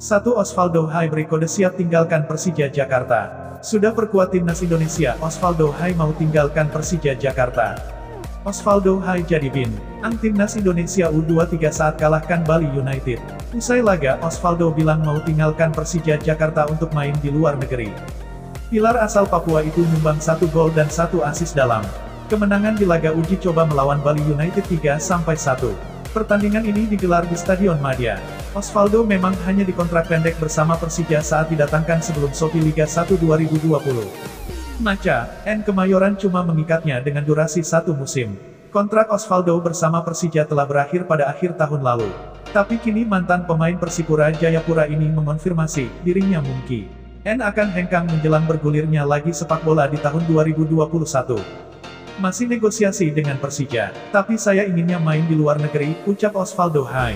1. Osvaldo Hai berkode siap tinggalkan Persija Jakarta. Sudah perkuat timnas Indonesia, Osvaldo Hai mau tinggalkan Persija Jakarta. Osvaldo Hai jadi bin ang timnas Indonesia U23 saat kalahkan Bali United. Usai laga, Osvaldo bilang mau tinggalkan Persija Jakarta untuk main di luar negeri. Pilar asal Papua itu nyumbang 1 gol dan 1 assist dalam kemenangan di laga uji coba melawan Bali United 3-1. Pertandingan ini digelar di Stadion Madia. Osvaldo memang hanya dikontrak pendek bersama Persija saat didatangkan sebelum Shopee Liga 1 2020. Maca, N Kemayoran cuma mengikatnya dengan durasi 1 musim. Kontrak Osvaldo bersama Persija telah berakhir pada akhir tahun lalu. Tapi kini mantan pemain Persipura Jayapura ini mengonfirmasi dirinya mungkin N akan hengkang menjelang bergulirnya lagi sepak bola di tahun 2021. Masih negosiasi dengan Persija, tapi saya inginnya main di luar negeri, ucap Osvaldo Hai.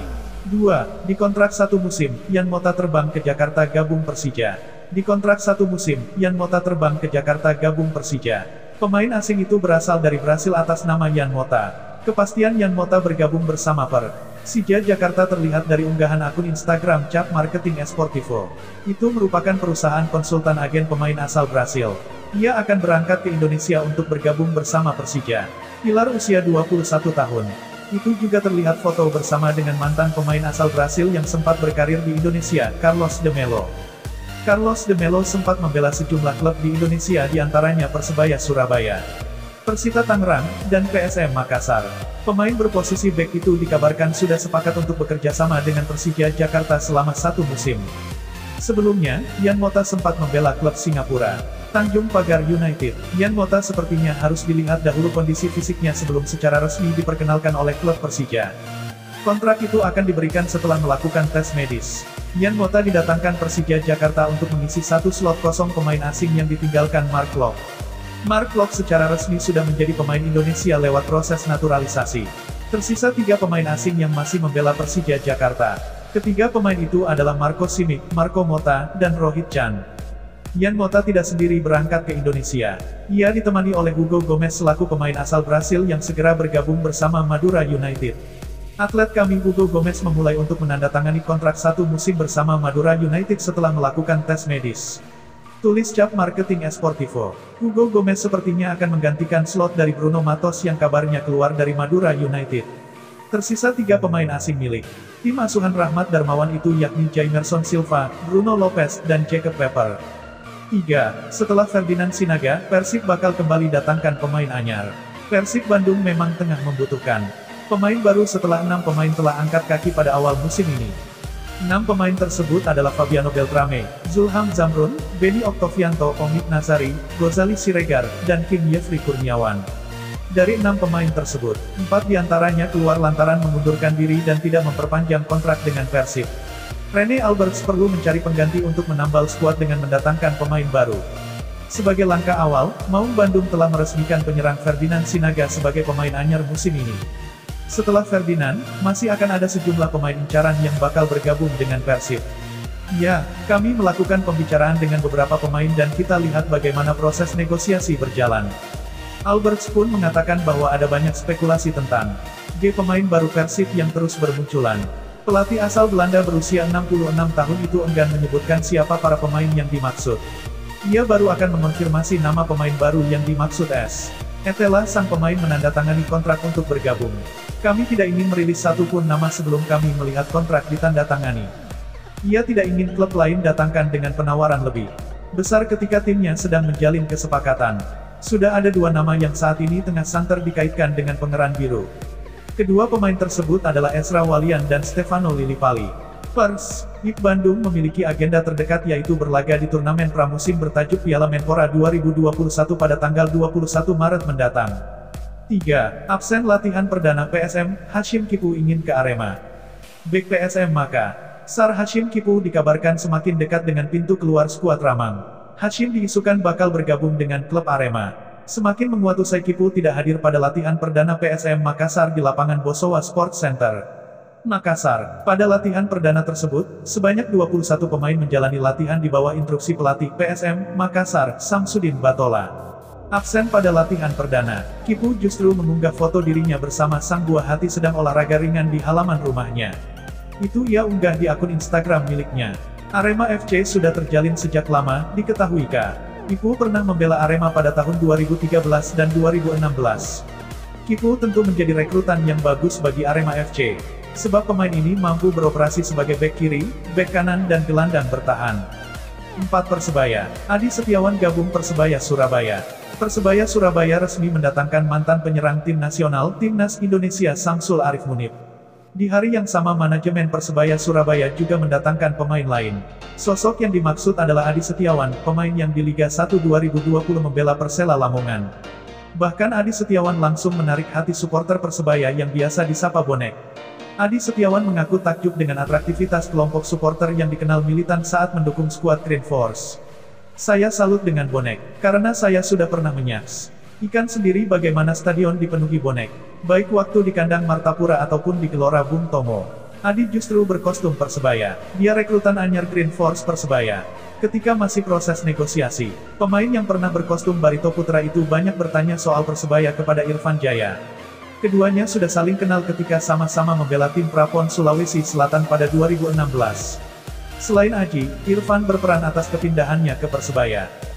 2. Dikontrak 1 musim, Yan Mota terbang ke Jakarta gabung Persija. Dikontrak 1 musim, Yan Mota terbang ke Jakarta gabung Persija. Pemain asing itu berasal dari Brasil atas nama Yan Mota. Kepastian Yan Mota bergabung bersama Persija Jakarta terlihat dari unggahan akun Instagram Cap Marketing Esportivo. Itu merupakan perusahaan konsultan agen pemain asal Brasil. Ia akan berangkat ke Indonesia untuk bergabung bersama Persija. Pilar usia 21 tahun. Itu juga terlihat foto bersama dengan mantan pemain asal Brasil yang sempat berkarir di Indonesia, Carlos de Melo. Carlos de Melo sempat membela sejumlah klub di Indonesia diantaranya Persebaya Surabaya, Persita Tangerang, dan PSM Makassar. Pemain berposisi bek itu dikabarkan sudah sepakat untuk bekerja sama dengan Persija Jakarta selama 1 musim. Sebelumnya, Yan Mota sempat membela klub Singapura, Tanjung Pagar United. Yan Mota sepertinya harus dilihat dahulu kondisi fisiknya sebelum secara resmi diperkenalkan oleh klub Persija. Kontrak itu akan diberikan setelah melakukan tes medis. Yan Mota didatangkan Persija Jakarta untuk mengisi 1 slot kosong pemain asing yang ditinggalkan Mark Klok. Mark Klok secara resmi sudah menjadi pemain Indonesia lewat proses naturalisasi. Tersisa 3 pemain asing yang masih membela Persija Jakarta. Ketiga pemain itu adalah Marco Simic, Marco Mota, dan Rohit Chan. Yan Mota tidak sendiri berangkat ke Indonesia. Ia ditemani oleh Hugo Gomez selaku pemain asal Brasil yang segera bergabung bersama Madura United. Atlet kami Hugo Gomez memulai untuk menandatangani kontrak 1 musim bersama Madura United setelah melakukan tes medis. Tulis Cap Marketing Esportivo. Hugo Gomez sepertinya akan menggantikan slot dari Bruno Matos yang kabarnya keluar dari Madura United. Tersisa 3 pemain asing milik tim asuhan Rahmat Darmawan itu yakni Jaimerson Silva, Bruno Lopez, dan Jacob Pepper. 3. Setelah Ferdinand Sinaga, Persib bakal kembali datangkan pemain anyar. Persib Bandung memang tengah membutuhkan pemain baru setelah 6 pemain telah angkat kaki pada awal musim ini. 6 pemain tersebut adalah Fabiano Beltrame, Zulham Zamrun, Benny Oktovianto, Omid Nazari, Gozali Siregar, dan Kim Yefri Kurniawan. Dari 6 pemain tersebut, 4 diantaranya keluar lantaran mengundurkan diri dan tidak memperpanjang kontrak dengan Persib. Rene Alberts perlu mencari pengganti untuk menambal skuad dengan mendatangkan pemain baru. Sebagai langkah awal, Maung Bandung telah meresmikan penyerang Ferdinand Sinaga sebagai pemain anyar musim ini. Setelah Ferdinand, masih akan ada sejumlah pemain incaran yang bakal bergabung dengan Persib. Ya, kami melakukan pembicaraan dengan beberapa pemain dan kita lihat bagaimana proses negosiasi berjalan. Alberts pun mengatakan bahwa ada banyak spekulasi tentang pemain baru Persib yang terus bermunculan. Pelatih asal Belanda berusia 66 tahun itu enggan menyebutkan siapa para pemain yang dimaksud. Ia baru akan mengonfirmasi nama pemain baru yang dimaksud Etalah sang pemain menandatangani kontrak untuk bergabung. Kami tidak ingin merilis satupun nama sebelum kami melihat kontrak ditandatangani. Ia tidak ingin klub lain datangkan dengan penawaran lebih besar ketika timnya sedang menjalin kesepakatan. Sudah ada 2 nama yang saat ini tengah santer dikaitkan dengan Pangeran Biru. Kedua pemain tersebut adalah Ezra Walian dan Stefano Lillipali. Persib Bandung memiliki agenda terdekat yaitu berlaga di turnamen pramusim bertajuk Piala Menpora 2021 pada tanggal 21 Maret mendatang. 3. Absen latihan perdana PSM, Hashim Kipu ingin ke Arema. Bek PSM Makassar Hashim Kipu dikabarkan semakin dekat dengan pintu keluar skuad Ramang. Hashim diisukan bakal bergabung dengan klub Arema. Semakin menguat usai Kipu tidak hadir pada latihan perdana PSM Makassar di lapangan Bosowa Sports Center, Makassar. Pada latihan perdana tersebut, sebanyak 21 pemain menjalani latihan di bawah instruksi pelatih PSM Makassar, Samsudin Batola. Absen pada latihan perdana, Kipu justru mengunggah foto dirinya bersama sang buah hati sedang olahraga ringan di halaman rumahnya. Itu ia unggah di akun Instagram miliknya. Arema FC sudah terjalin sejak lama, diketahui Kipu pernah membela Arema pada tahun 2013 dan 2016. Kipu tentu menjadi rekrutan yang bagus bagi Arema FC, sebab pemain ini mampu beroperasi sebagai bek kiri, bek kanan dan gelandang bertahan. 4. Persebaya. Adi Setiawan gabung Persebaya Surabaya. Persebaya Surabaya resmi mendatangkan mantan penyerang tim nasional Timnas Indonesia Samsul Arif Munib. Di hari yang sama manajemen Persebaya Surabaya juga mendatangkan pemain lain. Sosok yang dimaksud adalah Adi Setiawan, pemain yang di Liga 1 2020 membela Persela Lamongan. Bahkan Adi Setiawan langsung menarik hati supporter Persebaya yang biasa disapa bonek. Adi Setiawan mengaku takjub dengan atraktivitas kelompok supporter yang dikenal militan saat mendukung skuad Green Force. Saya salut dengan bonek, karena saya sudah pernah menyaks ikan sendiri bagaimana stadion dipenuhi bonek, baik waktu di kandang Martapura ataupun di Gelora Bung Tomo. Adi justru berkostum Persebaya, dia rekrutan anyar Green Force Persebaya. Ketika masih proses negosiasi, pemain yang pernah berkostum Barito Putra itu banyak bertanya soal Persebaya kepada Irfan Jaya. Keduanya sudah saling kenal ketika sama-sama membela tim Prapon Sulawesi Selatan pada 2016. Selain Aji, Irfan berperan atas kepindahannya ke Persebaya.